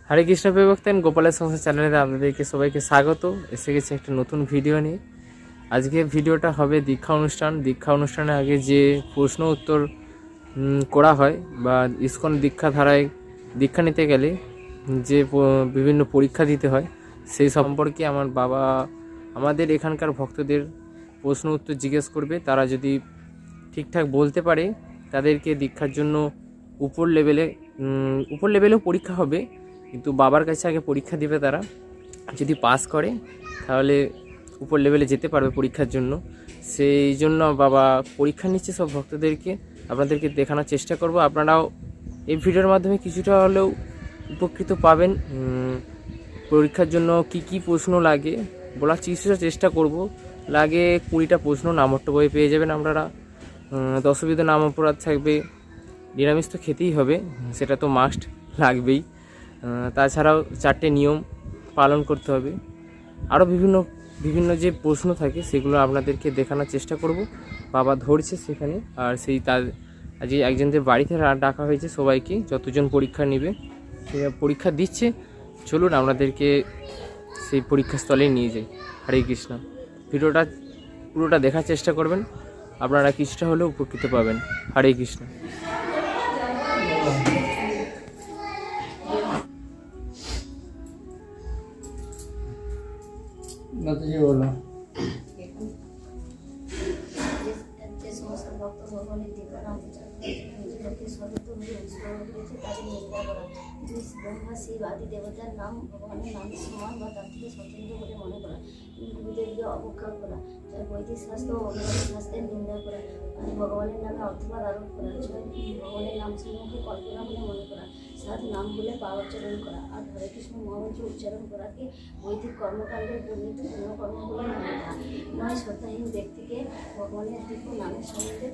হরে কৃষ্ণ প্রবক্তেন গোপালের সংসার চ্যানেলে আপনাদেরকে সবাইকে স্বাগত। এসে গেছে একটা নতুন ভিডিও নিয়ে। আজকে ভিডিওটা হবে দীক্ষা অনুষ্ঠানের আগে যে প্রশ্ন উত্তর করা হয় বা ইসকন দীক্ষা ধারায় দীক্ষা নিতে গেলে যে বিভিন্ন পরীক্ষা দিতে হয় সেই সম্পর্কে আমার বাবা আমাদের এখানকার ভক্তদের প্রশ্ন উত্তর জিজ্ঞেস করবে। তারা যদি ঠিকঠাক বলতে পারে তাদেরকে দীক্ষার জন্য উপর লেভেলেও পরীক্ষা হবে, কিন্তু বাবার কাছে আগে পরীক্ষা দিবে। তারা যদি পাস করে তাহলে উপর লেভেলে যেতে পারবে পরীক্ষার জন্য। সেই জন্য বাবা পরীক্ষা নিচ্ছে সব ভক্তদেরকে, আপনাদেরকে দেখানোর চেষ্টা করব। আপনারাও এই ভিডিওর মাধ্যমে কিছুটা হলেও উপকৃত পাবেন। পরীক্ষার জন্য কি কি প্রশ্ন লাগে বলার চেষ্টা করব। লাগে 20টা প্রশ্ন, নামট্য বই পেয়ে যাবেন আপনারা। দশবিধ নাম অপরাধ থাকবে, নিরামিষ তো খেতেই হবে, সেটা তো মাস্ট লাগবেই। তাছাড়াও 4টে নিয়ম পালন করতে হবে। আরও বিভিন্ন যে প্রশ্ন থাকে সেগুলো আপনাদেরকে দেখানোর চেষ্টা করব। বাবা ধরছে সেখানে, আর সেই তার আজকে একজনদের বাড়িতে ডাকা হয়েছে সবাইকে, যতজন পরীক্ষা নেবে সে পরীক্ষা দিচ্ছে। চলুন আপনাদেরকে সেই পরীক্ষাস্থলে নিয়ে যাই। হরে কৃষ্ণ। ভিডিওটা পুরোটা দেখার চেষ্টা করবেন, আপনারা কিছুটা হলেও উপকৃত পাবেন। হরে কৃষ্ণ। বলো। যে সমস্ত ভক্ত ভগবানের দীক্ষা নাম প্রচার করে নিজেদেরকে সততভাবে উৎসর্গ করেছে তাদের নিন্দা করা, ব্রহ্মা শিব আদি দেবতার নাম ভগবানের নামের সমান বা তার থেকে স্বতন্ত্র বলে মনে করা, গুরুদেবকে অবজ্ঞা করা, বৈদিক শাস্ত্র ও অন্যান্য শাস্ত্রের নিন্দা করা, ভগবানের নামে অর্থবাদ আরোপ করা, ভগবানের নাম সমূহকে কল্পনা বলে মনে করা, সাত নাম বলে পাওয়াচরণ করা, আর হরে কৃষ্ণ মহামন্ত্র উচ্চারণ করাকে বৈদিক কর্মকাণ্ডের পূর্ণ কর্ম বলে মনে করা, নয় শ্রদ্ধাহীন ব্যক্তিকে ভগবানের দিব্য নামের সম্বন্ধে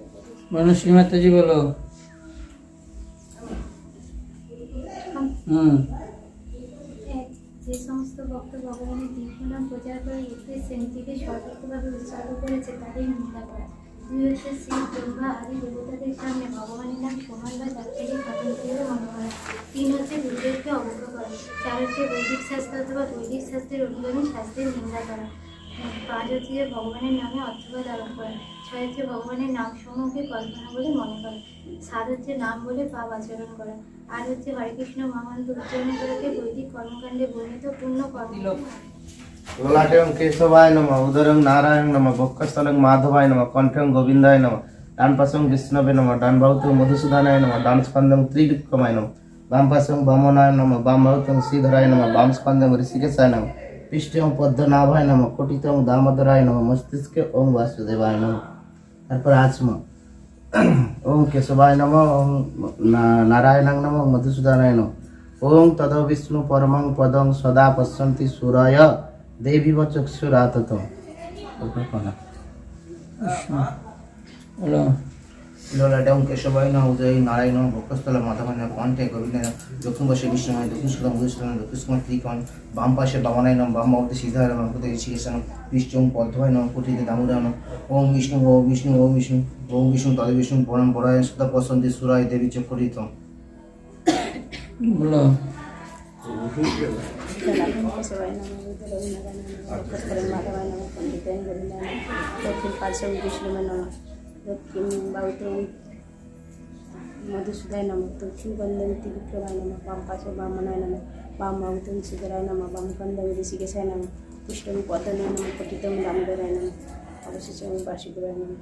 মনুষ্য মাতাজি বলো। যে সমস্ত ভক্ত ভগবানের দিব্য নাম প্রচার করার উদ্দেশ্যে নিজেকে সর্বোত্তভাবে উৎসর্গ করেছে তাদের নিন্দা করা। 2 হচ্ছে শিব ব্রহ্মা আদি দেবতাদের সামনে ভগবানের নাম সমান বা তার থেকে স্বতন্ত্র মনে করা। 3 হচ্ছে গুরুদেবকে অবজ্ঞা করা। 4 হচ্ছে বৈদিক শাস্ত্র অথবা বৈদিক শাস্ত্রের অনুযায়ী শাস্ত্রের নিন্দা করা। 5 হচ্ছে ভগবানের নামে অর্থবাদ আরোপ করা। 6 হচ্ছে ভগবানের নাম সমূহকে কল্পনা বলে মনে করা। 7 হচ্ছে নাম বলে পাপ আচরণ করা। 8 হচ্ছে হরে কৃষ্ণ মহামন্ত্র উচ্চারণ করাকে বৈদিক কর্মকাণ্ডে বর্ণিত পূর্ণ কর্ম। ললাটেং কেশবায় নমঃ, উদরং নারায়ণ নমঃ, বক্ষস্থলং মাধবায় নমঃ, কণ্ঠং গোবিন্দায় নমঃ, ডান পাশং বিষ্ণবে নমঃ, ডান বাহুতে মধুসূদনায় নমঃ, ডান স্কন্ধং ত্রিবিক্রমায় নমঃ, বাম পাশং বামনায় নমঃ, বাম বাহুতে শ্রীধরায় নমঃ, বাম স্কন্ধং ঋষিকেশায় নমঃ, পৃষ্ঠং পদ্মনাভায় নমঃ, কোটিতং দামোদরায় নমঃ, মস্তিষ্কে ওং বাসুদেবায় নমঃ। তারপর আচমা ওং কেশবায় নমঃ, ওং নারায়ণাং নমঃ, মধুসূদনায় নমঃ, ওং তদ বিষ্ণু পরমং পদং সদা পশ্যন্তি সুরায় দেবী চক্ষুরাতত। ললাটং কেশবায় নমঃ, উদয় নারায়ণ নমঃ, বক্ষস্থল মাধবায় নমঃ, কণ্ঠে গোবিন্দায় নমঃ, দক্ষিণ পাশে বিষ্ণুময়, দক্ষিণ সুদং মধুসূদন, দক্ষিণ সুমন ত্রিকোণ, বাম পাশে বামনায় নমঃ, বাম বাহুতে সিদ্ধায় নমঃ, কোটে ঋষিকেশায় নমঃ, পৃষ্ঠং পদ্মভায় নমঃ, কোটিতে দামোদরায় নমঃ, ওম বিষ্ণু ওম বিষ্ণু ওম বিষ্ণু ওম বিষ্ণু তদ বিষ্ণু পরম পরায় সদা পশ্যন্তি সুরায় দেবী চক্ষুরিত। বলো। দক্ষিণ পার্শ্বং বিষ্ণুময় নমঃ, দক্ষিণ বাহুতে মধুসূদনায় নমঃ, দক্ষিণ কন্দং ত্রিবিক্রমায় নমঃ, বাম পাশে বামনায় নমঃ, বাম বাহুতে শ্রীধরায় নমঃ, বাম কন্দং ঋষিকেশায় নমঃ, পৃষ্ঠং পদ্মনায় নমঃ, কোটিতং দামোদরায় নমঃ, অবশেষং বাসুদেবায় নমঃ।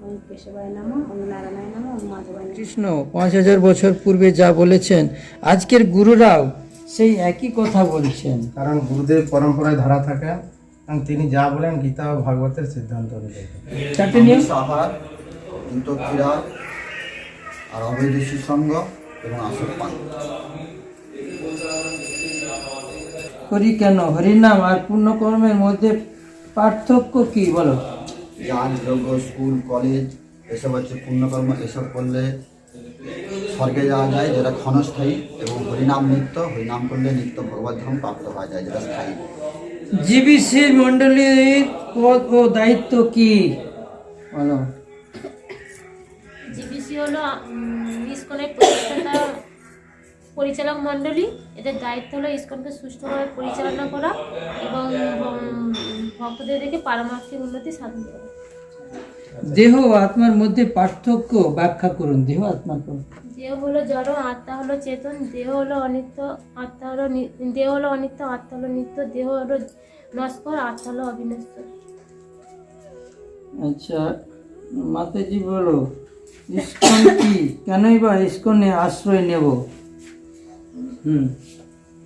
ওম কেশবায় নমঃ, ওম নারায়ণায় নমঃ, ওম মাধবায় নমঃ। কৃষ্ণ 5000 বছর পূর্বে যা বলেছেন আজকের গুরুরাও সেই একই কথা বলছেন। কারণ গুরুদেব পরম্পরায় ধরা থাকে এবং তিনি যা বলেন গীতা ও ভাগবতের সিদ্ধান্ত অনুযায়ী। 4টে নিয়ম আহার, ইন্দ্রক্রিয়া আর অবৈধ সুসঙ্গ এবং আসর পান করি কেন? হরিনাম আর পুণ্যকর্মের মধ্যে পার্থক্য কি বলো? যান যজ্ঞ স্কুল কলেজ এসব হচ্ছে পুণ্যকর্ম, এসব করলে স্বর্গে যাওয়া যায় যেটা ক্ষণস্থায়ী, এবং হরিনাম নিত্য, হরিনাম করলে নিত্য ভগবত ধাম প্রাপ্ত হওয়া যায় যেটা স্থায়ী। জিবিসির মণ্ডলীর পদ ও দায়িত্ব কি বলো? জিবিসি হলো ইসকনের প্রতিষ্ঠাতা পরিচালক মণ্ডলী, এদের দায়িত্ব হলো ইসকনকে সুষ্ঠুভাবে পরিচালনা করা এবং ভক্তদের দেখে পারমার্থিক উন্নতি সাধন করা। দেহ ও আত্মার মধ্যে পার্থক্য ব্যাখ্যা করুন। দেহ আত্মার দেহ হলো জড়, আত্মা হলো চেতন। দেহ হলো অনিত্য, আত্মা হলো দেহ হলো অনিত্য, আত্মা হলো নিত্য। দেহ হলো নশ্বর, আত্মা হলো অবিনশ্বর। আচ্ছা মাতাজি বলো, ইসকন কি? কেনই বা ইসকনে আশ্রয় নেব?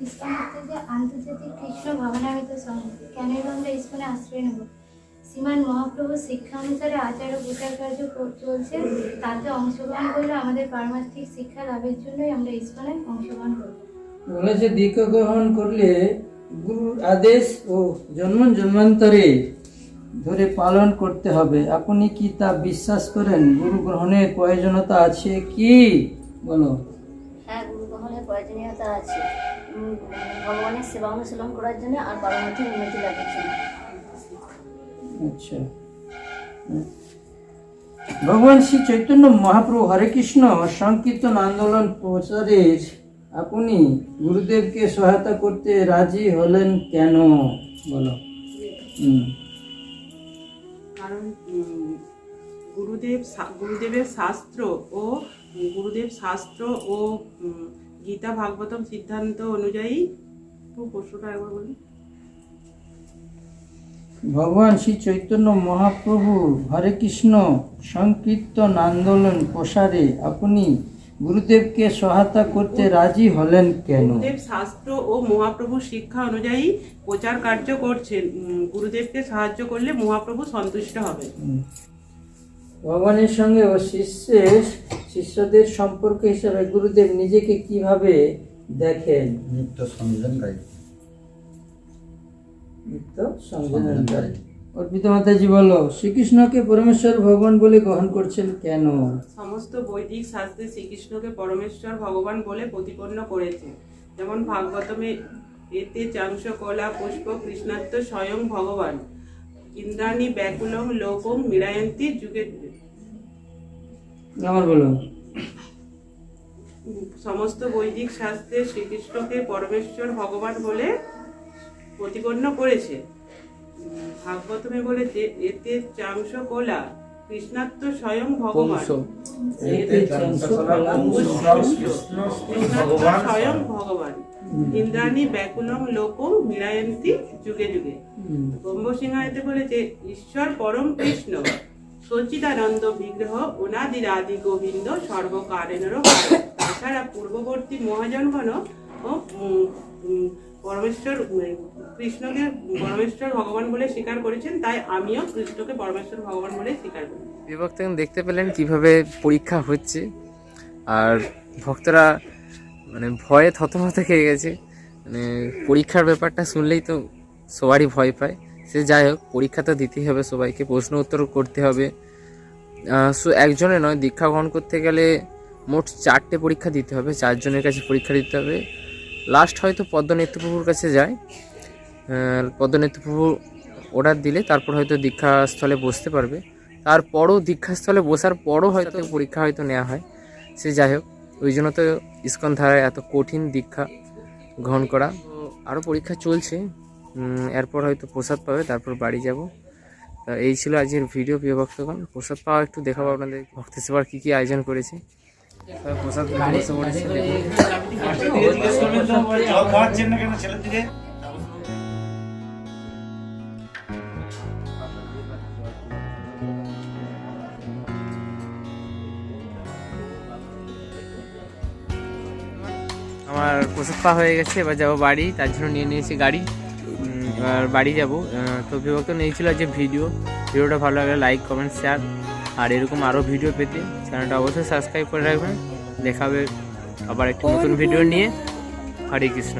ইসকন হচ্ছে যে আন্তর্জাতিক কৃষ্ণ ভাবনামিত সংঘ। কেনই বা আমরা ইসকনে আশ্রয় নেব? শ্রীমান মহাপ্রভুর শিক্ষা অনুসারে আচার ও প্রচার কার্য চলছে, তাতে অংশগ্রহণ করলে আমাদের পারমার্থিক শিক্ষা লাভের জন্যই আমরা ইসকনে অংশগ্রহণ করব। বলেছে দীক্ষা গ্রহণ করলে গুরুর আদেশ ও জন্মান্তরে ধরে পালন করতে হবে। আপনি কি তা বিশ্বাস করেন? গুরু গ্রহণের প্রয়োজনীয়তা আছে কি? বলো। হ্যাঁ, গুরু গ্রহণের প্রয়োজনীয়তা আছে ভগবানের সেবা অনুশীলন করার জন্য আর পারমার্থিক উন্নতি লাভের জন্য। আচ্ছা, ভগবান শ্রী চৈতন্য মহাপ্রভু হরে কৃষ্ণ সংকীর্তন আন্দোলন প্রচারের আপনি গুরুদেবকে সহায়তা করতে রাজি হলেন কেন? বলো। কারণ গুরুদেবের শাস্ত্র ও গীতা ভাগবতম সিদ্ধান্ত অনুযায়ী, প্রশ্নটা একবার বলুন। ভগবান শ্রী চৈতন্য মহাপ্রভু হরে কৃষ্ণ সংকীর্তন আন্দোলন প্রসারে আপনি গুরুদেবকে সহায়তা করতে রাজি হলেন কেন? গুরুদেব শাস্ত্র ও মহাপ্রভুর শিক্ষা অনুযায়ী প্রচার কার্য করছেন। গুরুদেবকে সাহায্য করলে মহাপ্রভু সন্তুষ্ট হবে। ভগবানের সঙ্গে ও শিষ্যদের সম্পর্ক হিসাবে গুরুদেব নিজেকে কিভাবে দেখেন? নিত্য সংযোজনকারী। নিত্য সংযোজনকারী। অর্পিতা মাতাজি বলো, শ্রীকৃষ্ণকে পরমেশ্বর ভগবান বলে গ্রহণ করছেন কেন? সমস্ত বৈদিক শাস্ত্রে শ্রীকৃষ্ণকে পরমেশ্বর ভগবান বলে প্রতিপন্ন করেছে। যেমন ভাগবতমে এতে চাংশ কলা পুষ্প কৃষ্ণাত্ম স্বয়ং ভগবান ইন্দ্রাণী ব্যাকুলম লোকম মীরায়ন্তী যুগে যুগে। আমার বলো। সমস্ত বৈদিক শাস্ত্রে শ্রীকৃষ্ণকে পরমেশ্বর ভগবান বলে প্রতিপন্ন করেছে। ভাগবতমে বলেছে এতে চাংশ কোলা কৃষ্ণাত্ম স্বয়ং ভগবান স্বয়ং ভগবান ইন্দ্রাণী ব্যাকুলম লোকম মীরায়ন্তী যুগে যুগে। ব্রহ্মসিংহায়তে বলেছে ঈশ্বর পরম কৃষ্ণ সচিদানন্দ বিগ্রহ অনাদিরাদি গোবিন্দ সর্বকারেণেরও কারণ। তাছাড়া পূর্ববর্তী মহাজনগণ ও কৃষ্ণকে পরমেশ্বর ভগবান বলে স্বীকার করেছেন, তাই আমিও কৃষ্ণকে পরমেশ্বর ভগবান বলে স্বীকার করি। বিভক্ত দেখতে পেলেন কিভাবে পরীক্ষা হচ্ছে, আর ভক্তরা মানে ভয়ে থতমত খেয়ে গেছে। মানে পরীক্ষার ব্যাপারটা শুনলেই তো সবারই ভয় পায়। সে যাই হোক, পরীক্ষা তো দিতেই হবে, সবাইকে প্রশ্ন উত্তর করতে হবে। একজনে নয়, দীক্ষা গ্রহণ করতে গেলে মোট 4টে পরীক্ষা দিতে হবে, 4 জনের কাছে পরীক্ষা দিতে হবে। লাস্ট হয়তো পদ্মনেত্রপ্রভুর কাছে যায়, পদ্মনেত্রপ্রভু অর্ডার দিলে তারপর হয়তো দীক্ষাস্থলে বসতে পারবে। তারপরও দীক্ষাস্থলে বসার পরও হয়তো পরীক্ষা হয়তো নেওয়া হয়। সে যাই হোক, ওই জন্য তো ইসকন ধারায় এত কঠিন দীক্ষা গ্রহণ করা। আরও পরীক্ষা চলছে, এরপর হয়তো প্রসাদ পাবে, তারপর বাড়ি যাব। তা এই ছিল আজকের ভিডিও। প্রিয় ভক্তগণ, প্রসাদ পাওয়া একটু দেখাবো আপনাদের। ভক্ত সেবার কী কী আয়োজন করেছে। প্রসাদ বসে পড়েছে। আমার প্রসাদ পাওয়া হয়ে গেছে, এবার যাবো বাড়ি, তার জন্য নিয়ে নিয়েছি গাড়ি। এবার বাড়ি যাব। তো বিভক্ত নিয়েছিল যে ভিডিওটা ভালো লাগলে লাইক কমেন্ট শেয়ার, আর এরকম আরও ভিডিও পেতে চ্যানেলটা অবশ্যই সাবস্ক্রাইব করে রাখবেন। দেখা হবে আবার একটা নতুন ভিডিও নিয়ে। হরে কৃষ্ণ।